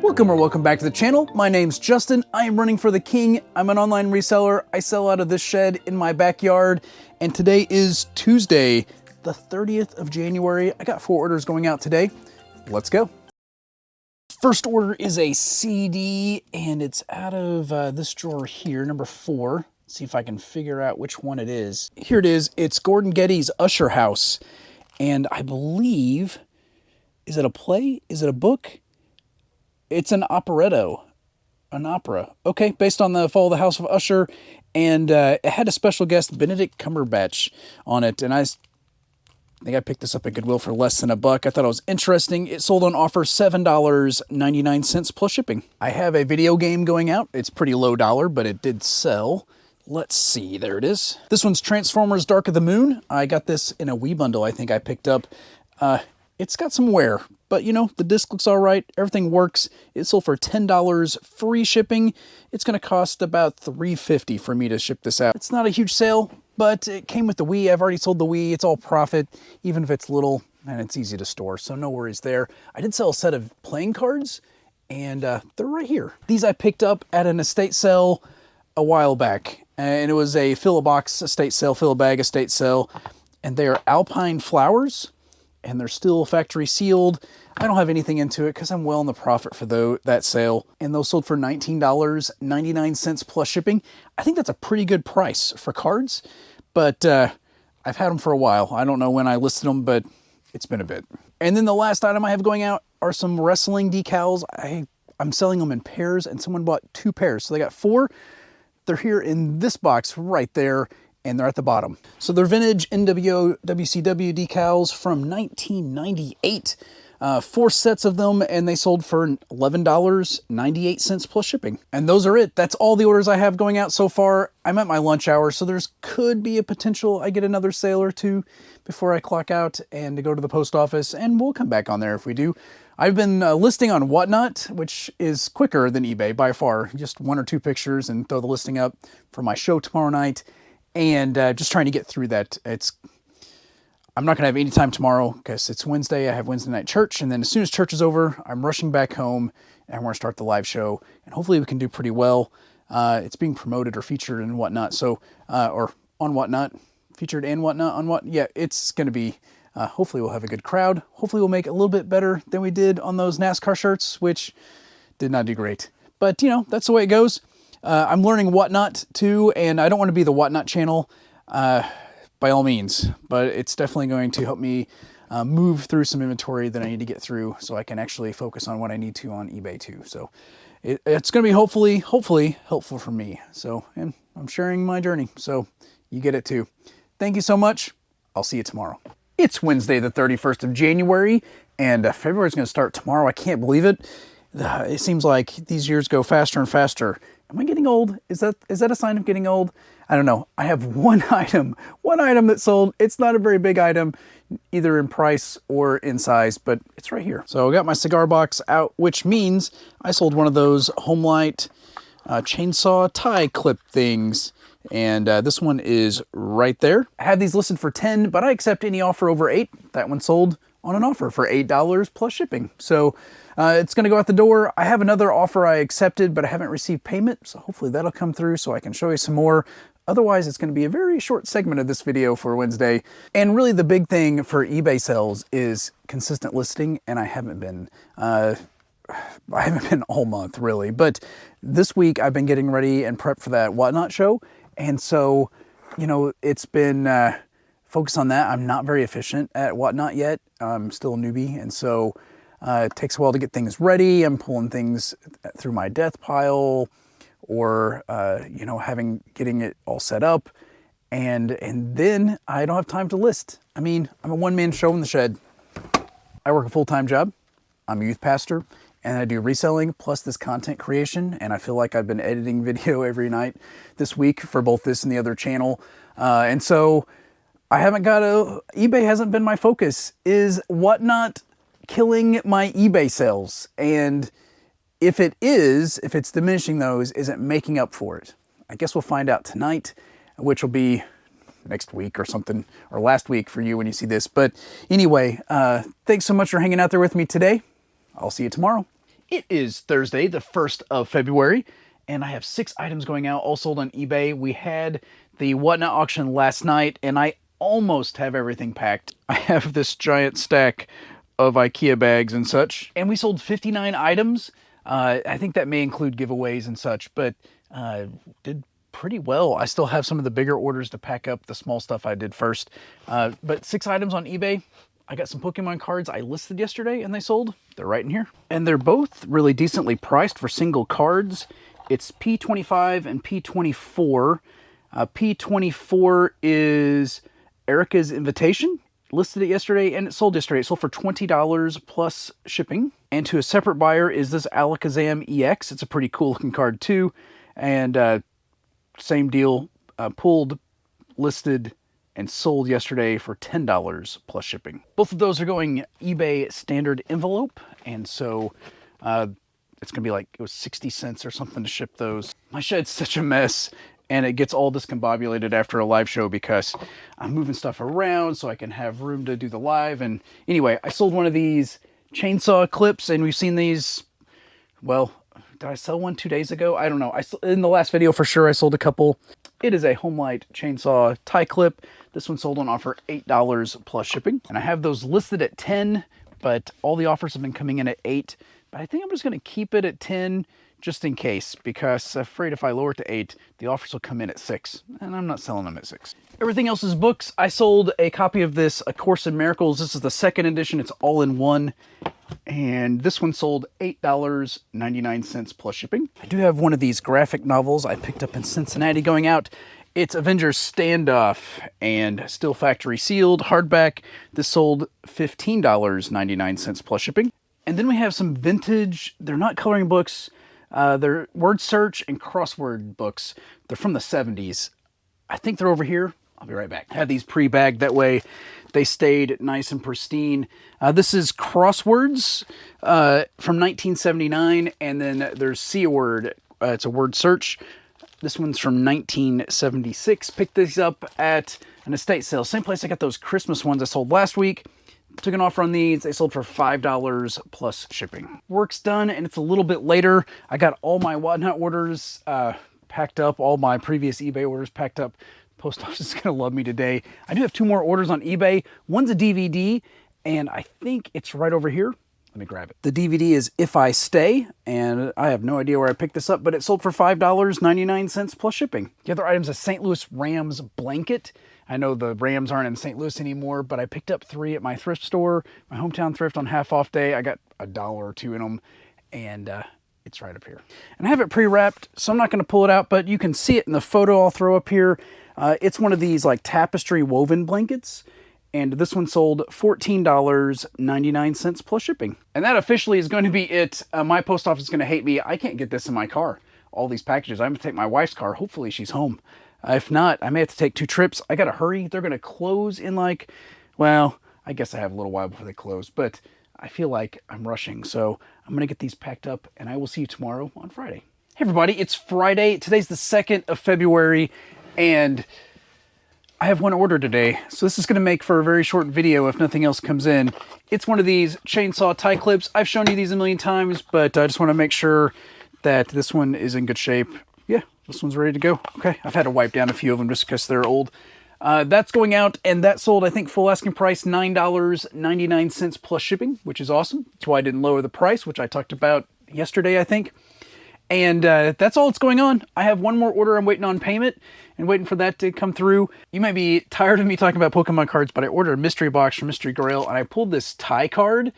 Welcome back to the channel. My name's Justin. I am running for the king. I'm an online reseller. I sell out of this shed in my backyard. And today is Tuesday, the 30th of January. I got 4 orders going out today. Let's go. First order is a CD and it's out of this drawer here, number 4. Let's see if I can figure out which one it is. Here it is. It's Gordon Getty's Usher House. And I believe, is it a play? Is it a book? It's an operetto, an opera. Okay, based on the Fall of the House of Usher, and it had a special guest, Benedict Cumberbatch, on it. And I think I picked this up at Goodwill for less than $1. I thought it was interesting. It sold on offer $7.99 plus shipping. I have a video game going out. It's pretty low dollar, but it did sell. Let's see, there it is. This one's Transformers Dark of the Moon. I got this in a Wii bundle I think I picked up. It's got some wear, but you know, the disc looks all right. Everything works. It sold for $10 free shipping. It's going to cost about $3.50 for me to ship this out. It's not a huge sale, but it came with the Wii. I've already sold the Wii. It's all profit, even if it's little, and it's easy to store, so no worries there. I did sell a set of playing cards, and they're right here. These I picked up at an estate sale a while back, and it was a fill-a-box estate sale, fill-a-bag estate sale, and they are Alpine flowers. And they're still factory sealed. I don't have anything into it because I'm well in the profit for that sale. And those sold for $19.99 plus shipping. I think that's a pretty good price for cards, but I've had them for a while. I don't know when I listed them, but it's been a bit. And then the last item I have going out are some wrestling decals. I'm selling them in pairs, and someone bought 2 pairs. So they got 4. They're here in this box right there, and they're at the bottom. So they're vintage NWO WCW decals from 1998. 4 sets of them, and they sold for $11.98 plus shipping. And those are it. That's all the orders I have going out so far. I'm at my lunch hour, so there's could be a potential I get another sale or 2 before I clock out and to go to the post office, and we'll come back on there if we do. I've been listing on Whatnot, which is quicker than eBay by far. Just 1 or 2 pictures and throw the listing up for my show tomorrow night. And just trying to get through that. I'm not going to have any time tomorrow because it's Wednesday. I have Wednesday night church. And then as soon as church is over, I'm rushing back home and we're going to start the live show. And hopefully we can do pretty well. It's being promoted or featured and whatnot. So, or on Whatnot, featured and whatnot on what? Yeah, it's going to be, hopefully we'll have a good crowd. Hopefully we'll make it a little bit better than we did on those NASCAR shirts, which did not do great. But, you know, that's the way it goes. I'm learning Whatnot too, and I don't want to be the Whatnot channel by all means, but it's definitely going to help me move through some inventory that I need to get through so I can actually focus on what I need to on eBay too. So it's going to be hopefully helpful for me. So, and I'm sharing my journey, so you get it too. Thank you so much. I'll see you tomorrow. It's Wednesday, the 31st of January, and February is going to start tomorrow. I can't believe it. It seems like these years go faster and faster. Am I getting old? Is that a sign of getting old? I don't know. I have one item that sold. It's not a very big item, either in price or in size, but it's right here. So I got my cigar box out, which means I sold one of those Homelight chainsaw tie clip things. And this one is right there. I had these listed for $10, but I accept any offer over $8. That one sold on an offer for $8 plus shipping. So it's going to go out the door. I have another offer I accepted, but I haven't received payment. So hopefully that'll come through so I can show you some more. Otherwise, it's going to be a very short segment of this video for Wednesday. And really the big thing for eBay sales is consistent listing. And I haven't been all month really, but this week I've been getting ready and prepped for that Whatnot show. And so, you know, it's been focused on that. I'm not very efficient at Whatnot yet. I'm still a newbie. And so it takes a while to get things ready. I'm pulling things through my death pile or, you know, getting it all set up. And then I don't have time to list. I mean, I'm a one-man show in the shed. I work a full-time job. I'm a youth pastor and I do reselling plus this content creation. And I feel like I've been editing video every night this week for both this and the other channel. And so I haven't eBay hasn't been my focus. Is Whatnot killing my eBay sales? And if it's diminishing those, is it making up for it? I guess we'll find out tonight, which will be next week or something, or last week for you when you see this. But anyway, thanks so much for hanging out there with me today. I'll see you tomorrow. It is Thursday, the 1st of February, and I have 6 items going out, all sold on eBay. We had the Whatnot auction last night, and I almost have everything packed. I have this giant stack of IKEA bags and such, and we sold 59 items. I think that may include giveaways and such, but did pretty well. I still have some of the bigger orders to pack up, the small stuff I did first. But 6 items on eBay. I got some Pokemon cards I listed yesterday and they sold. They're right in here. And they're both really decently priced for single cards. It's P25 and P24. P24 is Erica's Invitation. Listed it yesterday and it sold yesterday. It sold for $20 plus shipping. And to a separate buyer is this Alakazam EX. It's a pretty cool looking card too. And same deal, pulled, listed, and sold yesterday for $10 plus shipping. Both of those are going eBay standard envelope, and so it's gonna be like, it was 60 cents or something to ship those. My shed's such a mess, and it gets all discombobulated after a live show because I'm moving stuff around so I can have room to do the live. And anyway, I sold one of these chainsaw clips, and we've seen these, well, did I sell one 2 days ago? I don't know. In the last video for sure, I sold a couple. It is a Homelight chainsaw tie clip. This one sold on offer $8 plus shipping. And I have those listed at 10, but all the offers have been coming in at 8. But I think I'm just going to keep it at 10 just in case, because I'm afraid if I lower it to 8, the offers will come in at 6. And I'm not selling them at 6. Everything else is books. I sold a copy of this, A Course in Miracles. This is the 2nd edition. It's all in one. And this one sold $8.99 plus shipping. I do have one of these graphic novels I picked up in Cincinnati going out. It's Avengers Standoff and still factory sealed, hardback. This sold $15.99 plus shipping. And then we have some vintage, they're not coloring books, they're word search and crossword books. They're from the 70s. I think they're over here. I'll be right back. I had these pre-bagged, that way they stayed nice and pristine. This is Crosswords from 1979, and then there's Sea Word. It's a word search. This one's from 1976. Picked these up at an estate sale. Same place I got those Christmas ones I sold last week. Took an offer on these. They sold for $5 plus shipping. Work's done, and it's a little bit later. I got all my Whatnot orders packed up, all my previous eBay orders packed up. Post office is gonna love me today. I do have 2 more orders on eBay. One's a DVD, and I think it's right over here. Let me grab it. The DVD is If I Stay, and I have no idea where I picked this up, but it sold for $5.99 plus shipping. The other item is a St. Louis Rams blanket. I know the Rams aren't in St. Louis anymore, but I picked up 3 at my thrift store, my hometown thrift on half off day. I got $1 or $2 in them, and it's right up here. And I have it pre-wrapped, so I'm not gonna pull it out, but you can see it in the photo I'll throw up here. It's one of these like tapestry woven blankets, and this one sold $14.99 plus shipping. And that officially is going to be it. My post office is going to hate me. I can't get this in my car, all these packages. I'm going to take my wife's car. Hopefully she's home. If not, I may have to take 2 trips. I got to hurry. They're going to close in like, well, I guess I have a little while before they close, but I feel like I'm rushing. So I'm going to get these packed up, and I will see you tomorrow on Friday. Hey everybody, it's Friday. Today's the 2nd of February. And I have one order today, so this is going to make for a very short video if nothing else comes in. It's one of these chainsaw tie clips. I've shown you these a million times, but I just want to make sure that this one is in good shape. Yeah, this one's ready to go. Okay, I've had to wipe down a few of them just because they're old. That's going out, and that sold, I think, full asking price, $9.99 plus shipping, which is awesome. That's why I didn't lower the price, which I talked about yesterday, I think. And that's all that's going on. I have one more order I'm waiting on payment and waiting for that to come through. You might be tired of me talking about Pokemon cards, but I ordered a mystery box from Mystery Grail, and I pulled this tie card.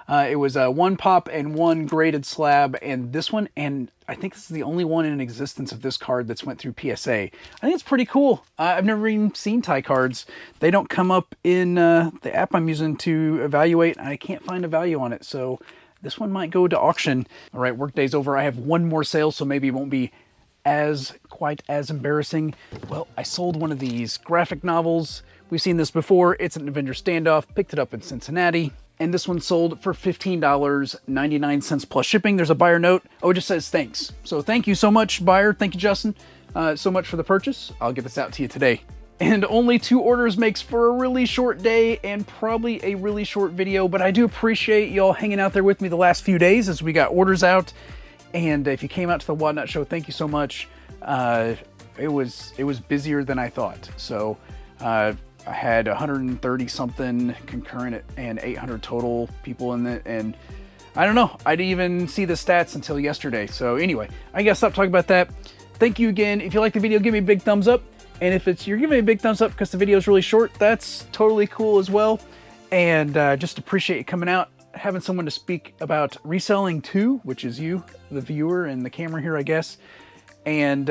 It was 1 pop and 1 graded slab, and this one, and I think this is the only one in existence of this card that's went through PSA. I think it's pretty cool. I've never even seen tie cards. They don't come up in the app I'm using to evaluate, and I can't find a value on it, so this one might go to auction. All right, workday's over. I have one more sale, so maybe it won't be quite as embarrassing. Well, I sold one of these graphic novels. We've seen this before. It's an Avengers Standoff. Picked it up in Cincinnati. And this one sold for $15.99 plus shipping. There's a buyer note. Oh, it just says thanks. So thank you so much, buyer. Thank you, Justin, so much for the purchase. I'll get this out to you today. And only 2 orders makes for a really short day and probably a really short video, but I do appreciate y'all hanging out there with me the last few days as we got orders out. And if you came out to the Whatnot show, thank you so much. It was busier than I thought. So I had 130 something concurrent and 800 total people in it. And I don't know, I didn't even see the stats until yesterday. So anyway, I gotta stop talking about that. Thank you again. If you like the video, give me a big thumbs up. And if you're giving me a big thumbs up because the video is really short, that's totally cool as well. And just appreciate you coming out, having someone to speak about reselling to, which is you, the viewer, and the camera here, I guess. And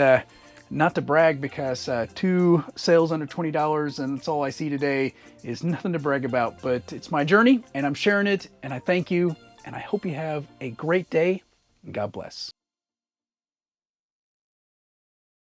not to brag, because 2 sales under $20 and that's all I see today is nothing to brag about, but it's my journey and I'm sharing it, and I thank you, and I hope you have a great day, and God bless.